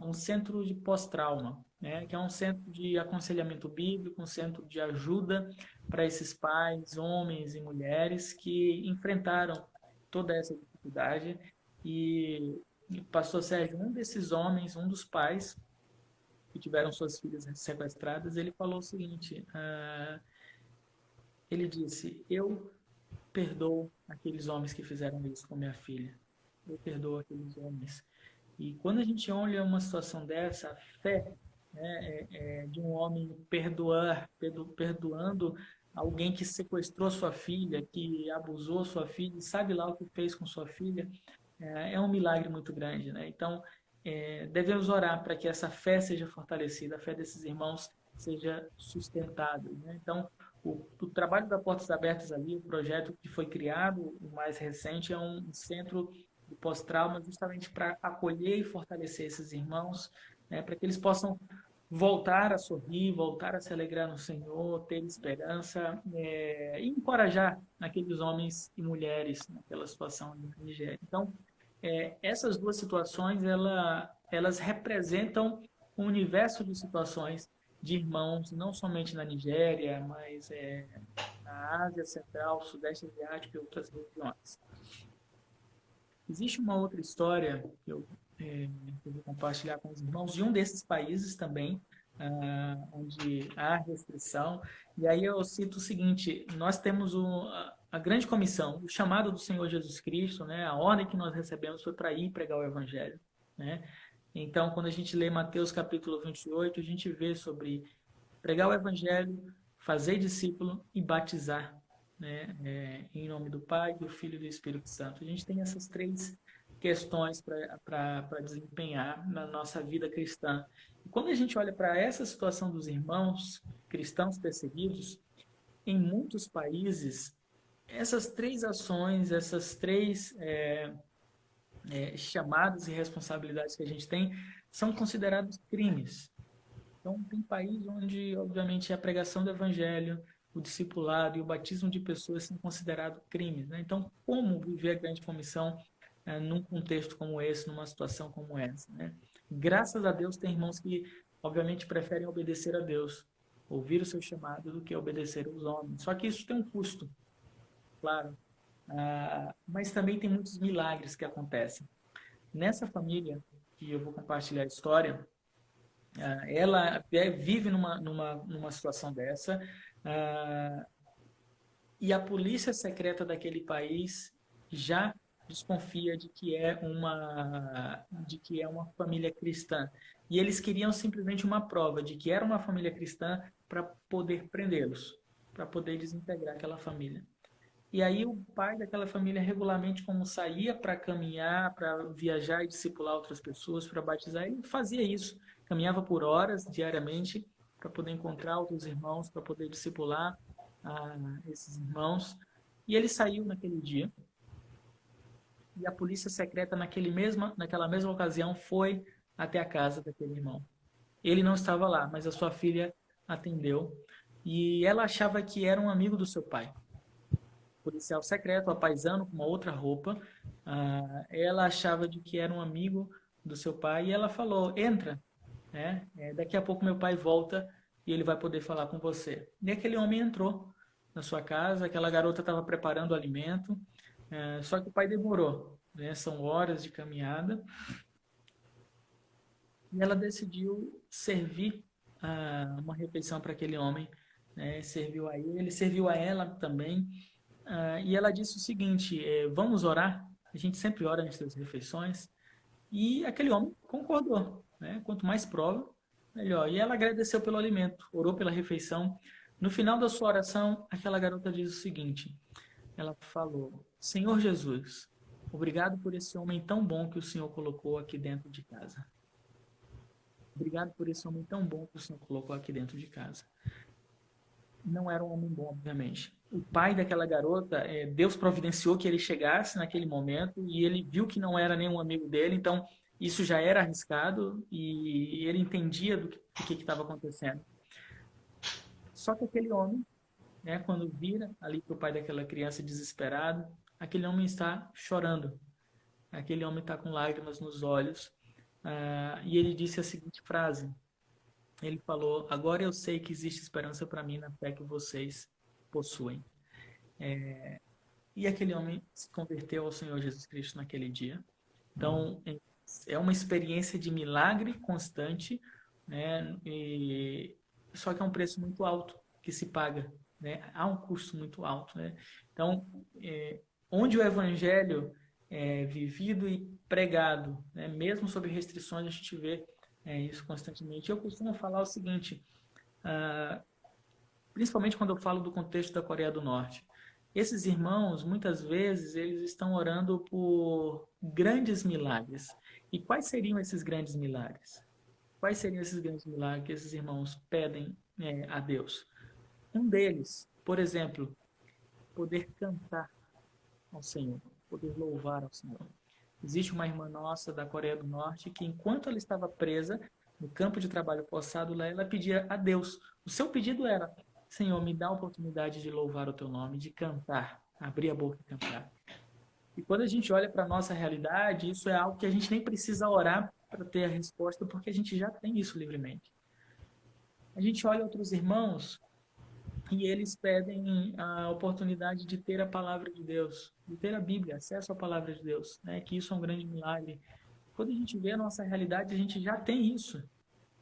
um centro de pós-trauma, né, que é um centro de aconselhamento bíblico, um centro de ajuda para esses pais, homens e mulheres que enfrentaram toda essa dificuldade. E pastor Sérgio, um desses homens, um dos pais que tiveram suas filhas sequestradas, ele falou o seguinte: ele disse, eu perdoo aqueles homens que fizeram isso com minha filha. Eu perdoo aqueles homens. E quando a gente olha uma situação dessa, a fé, né, de um homem perdoando alguém que sequestrou sua filha, que abusou sua filha, e sabe lá o que fez com sua filha, é um milagre muito grande, né? Então, devemos orar para que essa fé seja fortalecida, a fé desses irmãos seja sustentada, né? Então, o trabalho da Portas Abertas ali, o projeto que foi criado, o mais recente, é um centro de pós-trauma justamente para acolher e fortalecer esses irmãos, né, para que eles possam voltar a sorrir, voltar a se alegrar no Senhor, ter esperança e encorajar aqueles homens e mulheres naquela situação na Nigéria. Então, essas duas situações, elas representam um universo de situações de irmãos, não somente na Nigéria, mas na Ásia Central, Sudeste Asiático e outras regiões. Existe uma outra história que eu vou compartilhar com os irmãos de um desses países também, onde há restrição. E aí eu cito o seguinte: nós temos a grande comissão, o chamado do Senhor Jesus Cristo, né? A ordem que nós recebemos foi para ir pregar o Evangelho, né? Então, quando a gente lê Mateus capítulo 28, a gente vê sobre pregar o Evangelho, fazer discípulo e batizar, né? Em nome do Pai, do Filho e do Espírito Santo. A gente tem essas 3 questões para desempenhar na nossa vida cristã. Quando a gente olha para essa situação dos irmãos cristãos perseguidos, em muitos países, essas três ações, essas três chamadas e responsabilidades que a gente tem, são considerados crimes. Então, tem país onde, obviamente, a pregação do evangelho, o discipulado e o batismo de pessoas são considerados crimes, né? Então, como viver a grande comissão num contexto como esse, numa situação como essa, né? Graças a Deus, tem irmãos que, obviamente, preferem obedecer a Deus, ouvir o seu chamado, do que obedecer aos homens. Só que isso tem um custo, claro. Mas também tem muitos milagres que acontecem. Nessa família, que eu vou compartilhar a história, ela vive numa situação dessa, ah, e a polícia secreta daquele país já desconfia de que é uma família cristã. E eles queriam simplesmente uma prova de que era uma família cristã para poder prendê-los, para poder desintegrar aquela família. E aí o pai daquela família regularmente, como saía para caminhar, para viajar e discipular outras pessoas, para batizar, ele fazia isso. Caminhava por horas diariamente para poder encontrar outros irmãos, para poder discipular esses irmãos. E ele saiu naquele dia. E a polícia secreta naquela mesma ocasião foi até a casa daquele irmão. Ele não estava lá, mas a sua filha atendeu. E ela achava que era um amigo do seu pai, policial secreto, apaisando com uma outra roupa. Ela achava de que era um amigo do seu pai e ela falou: entra, né? Daqui a pouco meu pai volta e ele vai poder falar com você. E aquele homem entrou na sua casa, aquela garota estava preparando o alimento, só que o pai demorou, né? São horas de caminhada. E ela decidiu servir uma refeição para aquele homem, né? Serviu a ele serviu a ela também. E ela disse o seguinte: vamos orar? A gente sempre ora antes das refeições. E aquele homem concordou, né? Quanto mais prova, melhor. E ela agradeceu pelo alimento, orou pela refeição. No final da sua oração, aquela garota diz o seguinte: ela falou: Senhor Jesus, obrigado por esse homem tão bom que o Senhor colocou aqui dentro de casa. Obrigado por esse homem tão bom que o Senhor colocou aqui dentro de casa. Não era um homem bom, obviamente. O pai daquela garota, Deus providenciou que ele chegasse naquele momento e ele viu que não era nenhum amigo dele, então isso já era arriscado e ele entendia do que estava acontecendo. Só que aquele homem, né, quando vira ali para o pai daquela criança desesperado, aquele homem está chorando. Aquele homem está com lágrimas nos olhos. E ele disse a seguinte frase. Ele falou: agora eu sei que existe esperança para mim na fé que vocês possuem. E aquele homem se converteu ao Senhor Jesus Cristo naquele dia. Então, é uma experiência de milagre constante, né? Só que é um preço muito alto que se paga, né? Há um custo muito alto, né? Então, onde o evangelho é vivido e pregado, né? Mesmo sob restrições, a gente vê isso constantemente. Eu costumo falar o seguinte, principalmente quando eu falo do contexto da Coreia do Norte. Esses irmãos, muitas vezes, eles estão orando por grandes milagres. E quais seriam esses grandes milagres? Quais seriam esses grandes milagres que esses irmãos pedem a Deus? Um deles, por exemplo, poder cantar ao Senhor, poder louvar ao Senhor. Existe uma irmã nossa da Coreia do Norte que, enquanto ela estava presa no campo de trabalho forçado lá, ela pedia a Deus. O seu pedido era: Senhor, me dá a oportunidade de louvar o teu nome, de cantar, abrir a boca e cantar. E quando a gente olha para a nossa realidade, isso é algo que a gente nem precisa orar para ter a resposta, porque a gente já tem isso livremente. A gente olha outros irmãos e eles pedem a oportunidade de ter a palavra de Deus, de ter a Bíblia, acesso à palavra de Deus, né? Que isso é um grande milagre. Quando a gente vê a nossa realidade, a gente já tem isso.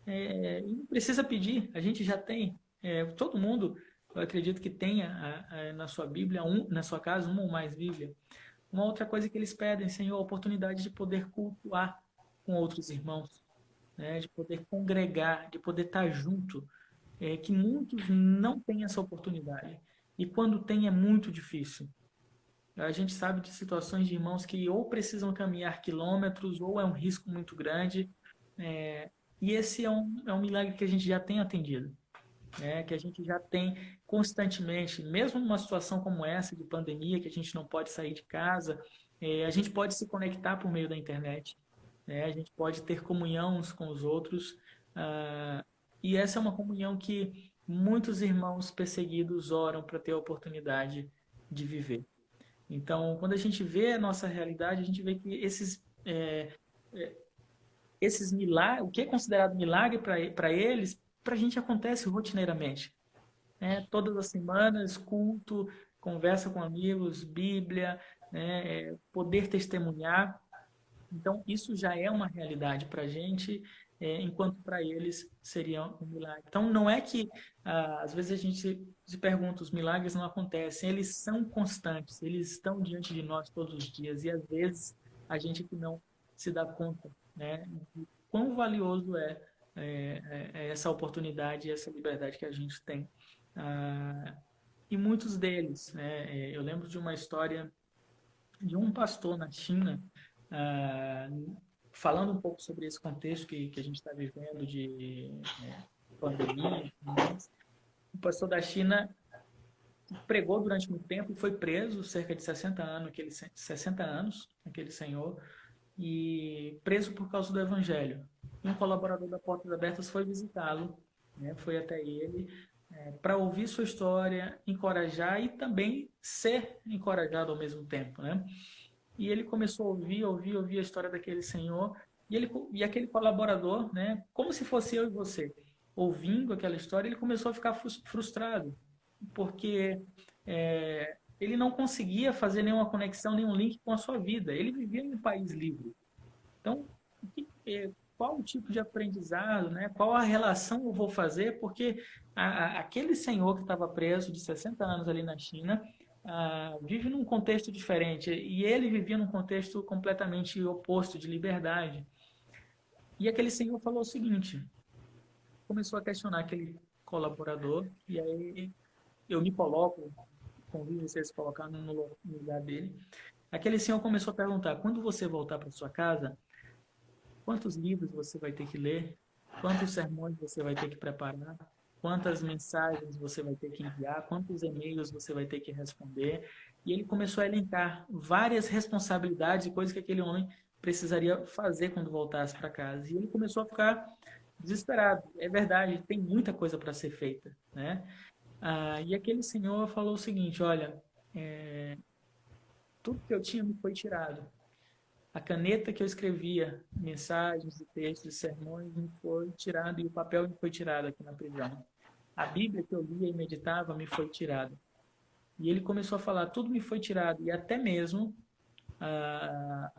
E não precisa pedir, a gente já tem. Todo mundo, eu acredito que tenha na sua Bíblia, na sua casa, uma ou mais Bíblia. Uma outra coisa que eles pedem, Senhor, a oportunidade de poder cultuar com outros irmãos, né? De poder congregar, de poder estar junto. Que muitos não têm essa oportunidade. E quando tem, é muito difícil. A gente sabe de situações de irmãos que ou precisam caminhar quilômetros, ou é um risco muito grande. E esse é um milagre que a gente já tem atendido, né? Que a gente já tem constantemente, mesmo numa situação como essa de pandemia, que a gente não pode sair de casa, a gente pode se conectar por meio da internet, né? A gente pode ter comunhão uns com os outros, ah, e essa é uma comunhão que muitos irmãos perseguidos oram para ter a oportunidade de viver. Então, quando a gente vê a nossa realidade, a gente vê que esses milagres, o que é considerado milagre para eles, para a gente acontece rotineiramente, né? Todas as semanas, culto, conversa com amigos, Bíblia, né? Poder testemunhar. Então, isso já é uma realidade para a gente, enquanto para eles seria um milagre. Então, não é que, às vezes, a gente se pergunta, os milagres não acontecem, eles são constantes, eles estão diante de nós todos os dias, e às vezes a gente que não se dá conta, né, de quão valioso é essa oportunidade e essa liberdade que a gente tem. E muitos deles, né, eu lembro de uma história de um pastor na China, ah, falando um pouco sobre esse contexto que a gente está vivendo de pandemia e tudo mais. O pastor da China pregou durante muito tempo e foi preso, cerca de 60 anos, 60 anos, aquele senhor, e preso por causa do evangelho. E um colaborador da Portas Abertas foi visitá-lo, né, foi até ele, para ouvir sua história, encorajar e também ser encorajado ao mesmo tempo, né? E ele começou a ouvir a história daquele senhor. E aquele colaborador, né, como se fosse eu e você, ouvindo aquela história, ele começou a ficar frustrado, porque ele não conseguia fazer nenhuma conexão, nenhum link com a sua vida. Ele vivia em um país livre. Então, qual o tipo de aprendizado, né? Qual a relação eu vou fazer? Porque aquele senhor que estava preso de 60 anos ali na China, vive num contexto diferente e ele vivia num contexto completamente oposto de liberdade. E aquele senhor falou o seguinte, começou a questionar aquele colaborador e aí eu me coloco, convido você a se colocar no lugar dele. Aquele senhor começou a perguntar: quando você voltar para sua casa, quantos livros você vai ter que ler? Quantos sermões você vai ter que preparar? Quantas mensagens você vai ter que enviar? Quantos e-mails você vai ter que responder? E ele começou a elencar várias responsabilidades e coisas que aquele homem precisaria fazer quando voltasse para casa. E ele começou a ficar desesperado. É verdade, tem muita coisa para ser feita, né? E aquele senhor falou o seguinte: olha, tudo que eu tinha me foi tirado. A caneta que eu escrevia mensagens, textos, sermões me foi tirado e o papel me foi tirado aqui na prisão. A Bíblia que eu lia e meditava me foi tirada. E ele começou a falar, tudo me foi tirado e até mesmo a,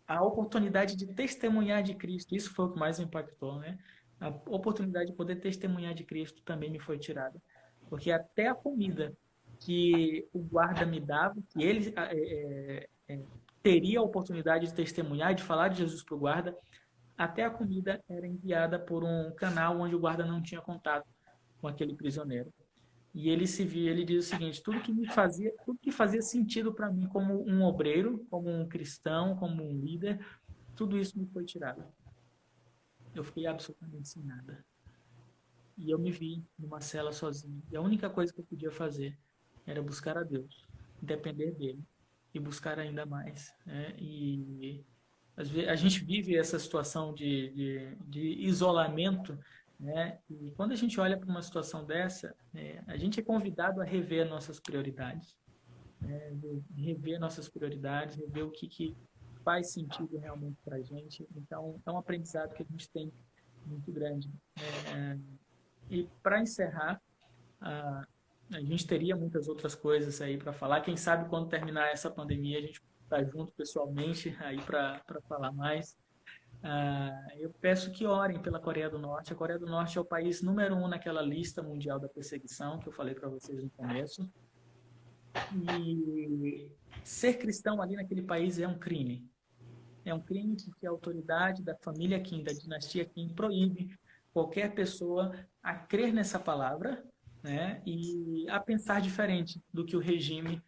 a oportunidade de testemunhar de Cristo. Isso foi o que mais me impactou, né? A oportunidade de poder testemunhar de Cristo também me foi tirada. Porque até a comida que o guarda me dava, que ele teria a oportunidade de testemunhar, de falar de Jesus para o guarda, até a comida era enviada por um canal onde o guarda não tinha contato com aquele prisioneiro. E ele se via, ele diz o seguinte: tudo que fazia sentido para mim como um obreiro, como um cristão, como um líder, tudo isso me foi tirado. Eu fiquei absolutamente sem nada. E eu me vi numa cela sozinho. E a única coisa que eu podia fazer era buscar a Deus, depender dele e buscar ainda mais, né? E a gente vive essa situação de isolamento, né? E quando a gente olha para uma situação dessa, a gente é convidado a rever nossas prioridades, né? Rever nossas prioridades, rever o que faz sentido realmente para a gente. Então, é um aprendizado que a gente tem muito grande. E para encerrar, a gente teria muitas outras coisas aí para falar. Quem sabe quando terminar essa pandemia a gente está junto pessoalmente aí para falar mais. Eu peço que orem pela Coreia do Norte. A Coreia do Norte é o país número 1 naquela lista mundial da perseguição que eu falei para vocês no começo. E ser cristão ali naquele país é um crime. É um crime porque a autoridade da família Kim, da dinastia Kim, proíbe qualquer pessoa a crer nessa palavra, né, e a pensar diferente do que o regime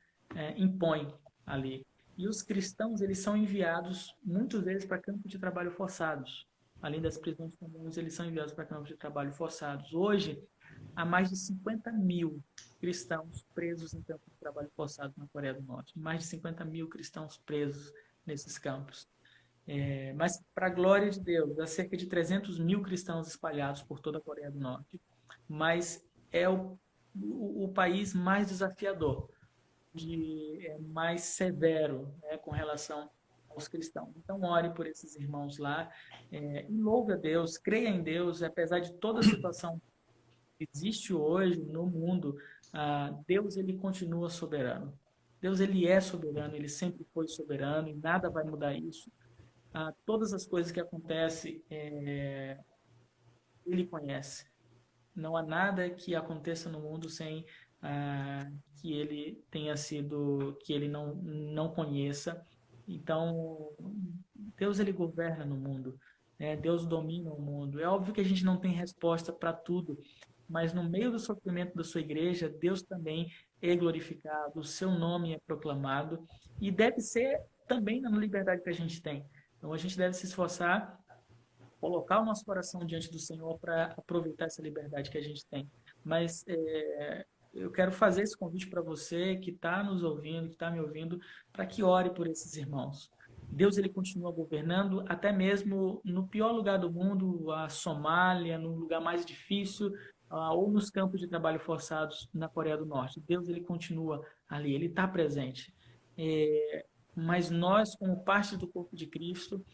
impõe ali. E os cristãos, eles são enviados muitas vezes para campos de trabalho forçados. além das prisões comuns, eles são enviados para campos de trabalho forçados. Hoje, há mais de 50 mil cristãos presos em campos de trabalho forçado na Coreia do Norte. Mais de 50 mil cristãos presos nesses campos. Mas, para a glória de Deus, há cerca de 300 mil cristãos espalhados por toda a Coreia do Norte. Mas é o país mais desafiador, mais severo, né, com relação aos cristãos. Então, ore por esses irmãos lá, e louve a Deus, creia em Deus, apesar de toda a situação que existe hoje no mundo, Deus ele continua soberano. Deus ele é soberano, ele sempre foi soberano e nada vai mudar isso. Todas as coisas que acontecem, ele conhece. Não há nada que aconteça no mundo sem que ele tenha sido, que ele não conheça. Então, Deus ele governa no mundo, né? Deus domina o mundo. É óbvio que a gente não tem resposta para tudo, mas no meio do sofrimento da sua igreja, Deus também é glorificado, o seu nome é proclamado e deve ser também na liberdade que a gente tem. Então, a gente deve se esforçar, colocar o nosso coração diante do Senhor para aproveitar essa liberdade que a gente tem. Mas eu quero fazer esse convite para você que está nos ouvindo, que está me ouvindo, para que ore por esses irmãos. Deus ele continua governando, até mesmo no pior lugar do mundo, a Somália, no lugar mais difícil, ou nos campos de trabalho forçados na Coreia do Norte. Deus ele continua ali, ele está presente. Mas nós, como parte do corpo de Cristo,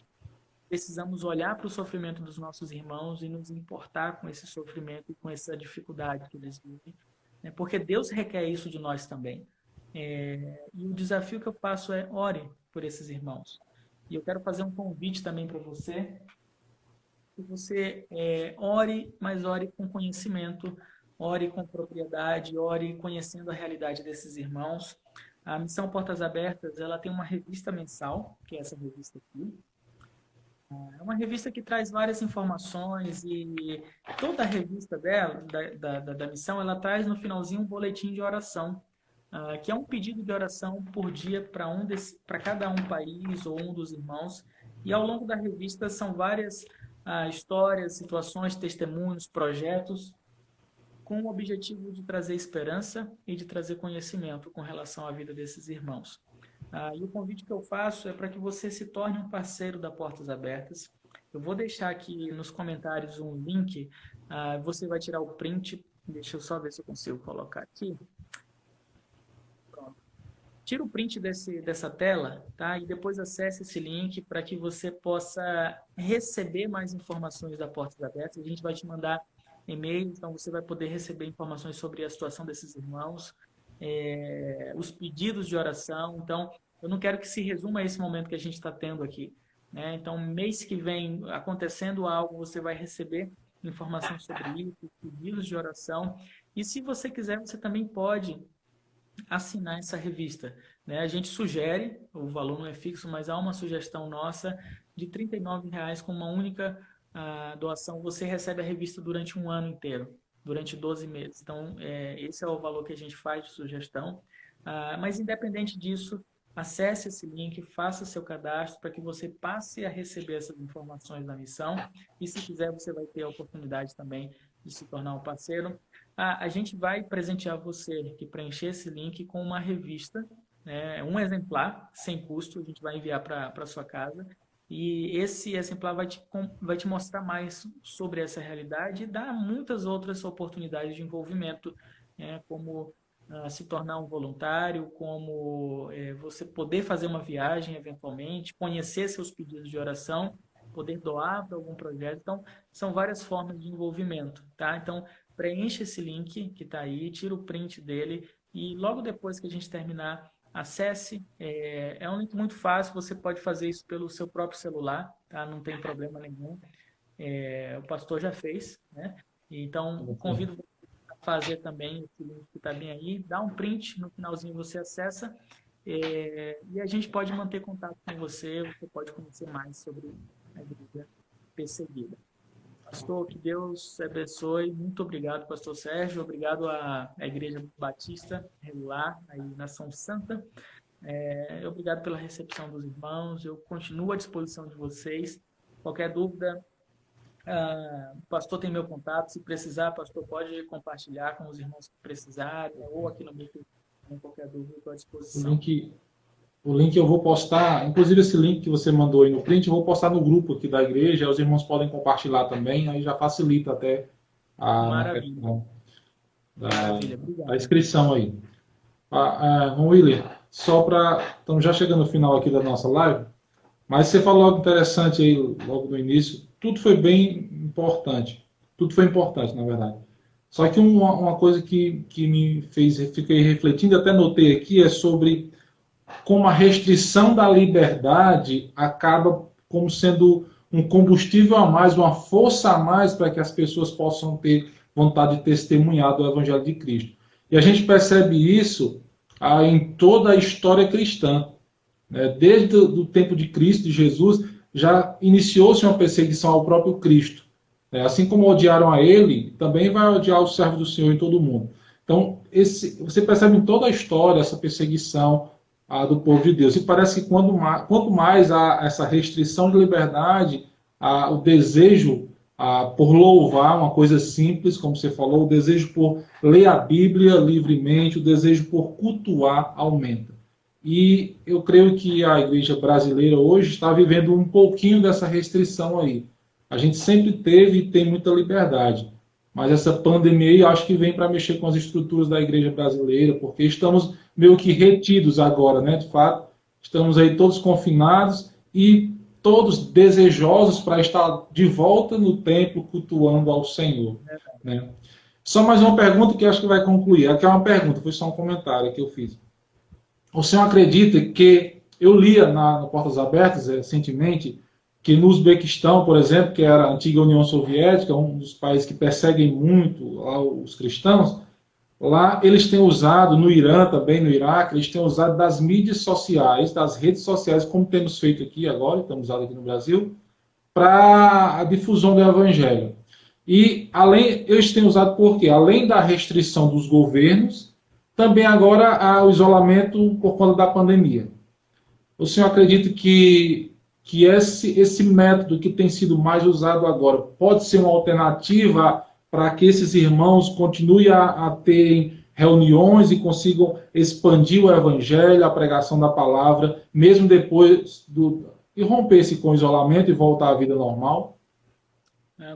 precisamos olhar para o sofrimento dos nossos irmãos e nos importar com esse sofrimento e com essa dificuldade que eles vivem, né? Porque Deus requer isso de nós também. E o desafio que eu passo é ore por esses irmãos. E eu quero fazer um convite também para você, que você ore, mas ore com conhecimento, ore com propriedade, ore conhecendo a realidade desses irmãos. A Missão Portas Abertas, ela tem uma revista mensal, que é essa revista aqui. É uma revista que traz várias informações e toda a revista dela, da missão, ela traz no finalzinho um boletim de oração, que é um pedido de oração por dia para cada um país ou um dos irmãos. E ao longo da revista são várias histórias, situações, testemunhos, projetos, com o objetivo de trazer esperança e de trazer conhecimento com relação à vida desses irmãos. E o convite que eu faço é para que você se torne um parceiro da Portas Abertas. Eu vou deixar aqui nos comentários um link. Você vai tirar o print. Deixa eu só ver se eu consigo colocar aqui. Pronto. Tira o print dessa tela, tá? E depois acesse esse link para que você possa receber mais informações da Portas Abertas. A gente vai te mandar e-mail, então você vai poder receber informações sobre a situação desses irmãos, os pedidos de oração. Então, eu não quero que se resuma a esse momento que a gente está tendo aqui, né? Então, mês que vem, acontecendo algo, você vai receber informação sobre isso, pedidos de oração. E se você quiser, você também pode assinar essa revista, né? A gente sugere, o valor não é fixo, mas há uma sugestão nossa de R$ 39,00 com uma única doação. Você recebe a revista durante um ano inteiro, durante 12 meses. Então, esse é o valor que a gente faz de sugestão. Mas, independente disso, acesse esse link, faça seu cadastro para que você passe a receber essas informações da missão. E, se quiser, você vai ter a oportunidade também de se tornar um parceiro. A gente vai presentear você que preencher esse link com uma revista, né, um exemplar, sem custo, a gente vai enviar para a sua casa. E esse exemplar vai te mostrar mais sobre essa realidade e dar muitas outras oportunidades de envolvimento, né, como se tornar um voluntário, como você poder fazer uma viagem eventualmente, conhecer seus pedidos de oração, poder doar para algum projeto. Então, são várias formas de envolvimento, tá? Então, preencha esse link que está aí, tira o print dele e logo depois que a gente terminar, acesse. É um link muito fácil, você pode fazer isso pelo seu próprio celular, tá? Não tem problema nenhum. O pastor já fez, né? Então, convido você a fazer também esse link que está bem aí, dá um print, no finalzinho você acessa, e a gente pode manter contato com você, você pode conhecer mais sobre a igreja perseguida. Pastor, que Deus abençoe. Muito obrigado, pastor Sérgio. Obrigado à Igreja Batista Regular, aí na São Santa. Obrigado pela recepção dos irmãos. Eu continuo à disposição de vocês. Qualquer dúvida, O pastor tem meu contato, se precisar, pastor, pode compartilhar com os irmãos que precisarem, ou aqui no meio, com qualquer dúvida, estou à O disposição. link, o link eu vou postar, inclusive esse link que você mandou aí no print, eu vou postar no grupo aqui da igreja, os irmãos podem compartilhar também, aí já facilita até a Maravilha, questão maravilha, da obrigado. inscrição aí. William, só para. Estamos já chegando no final aqui da nossa live, mas você falou algo interessante aí logo no início. Tudo foi bem importante. Tudo foi importante, na verdade. Só que uma coisa que me fez, fiquei refletindo, até notei aqui, é sobre como a restrição da liberdade acaba como sendo um combustível a mais, uma força a mais para que as pessoas possam ter vontade de testemunhar do Evangelho de Cristo. E a gente percebe isso em toda a história cristã. Né? Desde o tempo de Cristo, de Jesus, já iniciou-se uma perseguição ao próprio Cristo. Assim como odiaram a ele, também vai odiar o servo do Senhor em todo o mundo. Então, você percebe em toda a história essa perseguição do povo de Deus. E parece que quanto mais há essa restrição de liberdade, o desejo por louvar uma coisa simples, como você falou, o desejo por ler a Bíblia livremente, o desejo por cultuar aumenta. E eu creio que a igreja brasileira hoje está vivendo um pouquinho dessa restrição aí. A gente sempre teve e tem muita liberdade. Mas essa pandemia aí acho que vem para mexer com as estruturas da igreja brasileira, porque estamos meio que retidos agora, né? De fato, estamos aí todos confinados e todos desejosos para estar de volta no templo cultuando ao Senhor, né? Só mais uma pergunta que acho que vai concluir. Aqui é uma pergunta, foi só um comentário que eu fiz. O senhor acredita que eu lia no Portas Abertas recentemente que no Uzbequistão, por exemplo, que era a antiga União Soviética, um dos países que perseguem muito lá os cristãos, lá eles têm usado, no Irã também, no Iraque, eles têm usado das mídias sociais, das redes sociais, como temos feito aqui agora, estamos usando aqui no Brasil, para a difusão do Evangelho. E eles têm usado por quê? Além da restrição dos governos, também agora há o isolamento por conta da pandemia. O senhor acredita que esse método que tem sido mais usado agora pode ser uma alternativa para que esses irmãos continuem a ter reuniões e consigam expandir o evangelho, a pregação da palavra, mesmo depois de romper-se com o isolamento e voltar à vida normal?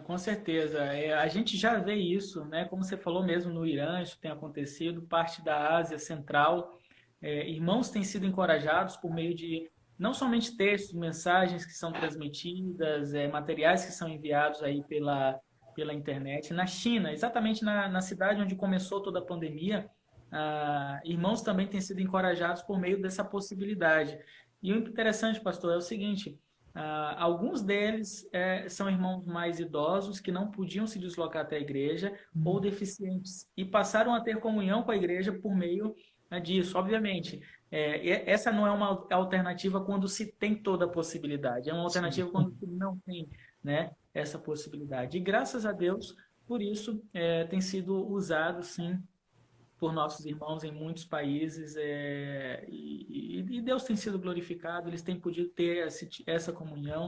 Com certeza. A gente já vê isso, né? Como você falou mesmo, no Irã, isso tem acontecido, parte da Ásia Central. Irmãos têm sido encorajados por meio de não somente textos, mensagens que são transmitidas, materiais que são enviados aí pela internet. Na China, exatamente na cidade onde começou toda a pandemia, irmãos também têm sido encorajados por meio dessa possibilidade. E o interessante, pastor, é o seguinte: alguns deles são irmãos mais idosos que não podiam se deslocar até a igreja ou deficientes e passaram a ter comunhão com a igreja por meio disso. Obviamente, essa não é uma alternativa quando se tem toda a possibilidade, é uma alternativa Sim. quando se não tem, né, essa possibilidade. E graças a Deus, por isso, tem sido usado, sim, por nossos irmãos em muitos países, e Deus tem sido glorificado, eles têm podido ter essa comunhão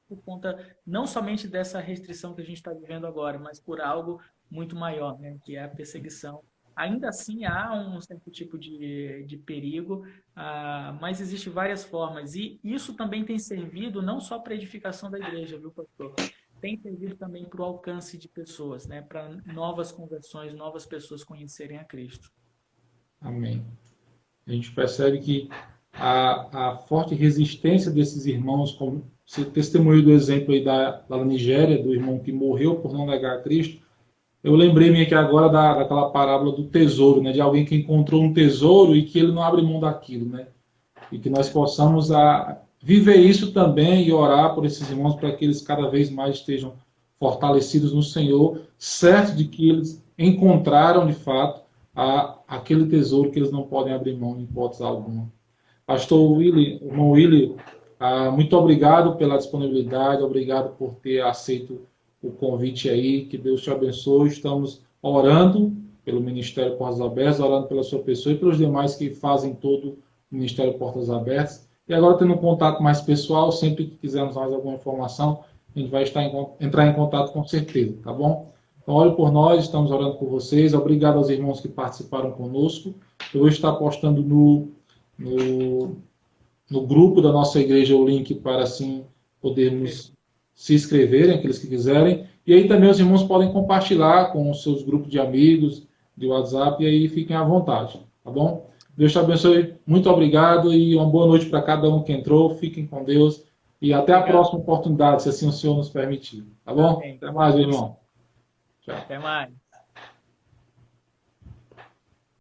por conta não somente dessa restrição que a gente está vivendo agora, mas por algo muito maior, né, que é a perseguição. Ainda assim, há um certo tipo de perigo, mas existem várias formas, e isso também tem servido não só para a edificação da igreja, viu, pastor? Tem servido também para o alcance de pessoas, né? Para novas conversões, novas pessoas conhecerem a Cristo. Amém. A gente percebe que a forte resistência desses irmãos, como você testemunhou do exemplo aí da Nigéria, do irmão que morreu por não negar a Cristo, eu lembrei-me aqui agora daquela parábola do tesouro, né? De alguém que encontrou um tesouro e que ele não abre mão daquilo, né? E que nós possamos viver isso também e orar por esses irmãos para que eles cada vez mais estejam fortalecidos no Senhor, certo de que eles encontraram de fato aquele tesouro que eles não podem abrir mão em hipótese alguma. Pastor Willy, irmão Willy, muito obrigado pela disponibilidade, obrigado por ter aceito o convite aí, que Deus te abençoe. Estamos orando pelo Ministério Portas Abertas, orando pela sua pessoa e pelos demais que fazem todo o Ministério Portas Abertas. E agora, tendo um contato mais pessoal, sempre que quisermos mais alguma informação, a gente vai entrar em contato com certeza, tá bom? Então, ore por nós, estamos orando por vocês. Obrigado aos irmãos que participaram conosco. Eu vou estar postando no grupo da nossa igreja o link para, assim, podermos se inscreverem, aqueles que quiserem. E aí também os irmãos podem compartilhar com os seus grupos de amigos, de WhatsApp, e aí fiquem à vontade, tá bom? Deus te abençoe. Muito obrigado e uma boa noite para cada um que entrou. Fiquem com Deus. E até a próxima oportunidade, se assim o Senhor nos permitir. Tá bom? Amém. Até mais, irmão. Tchau. Até mais.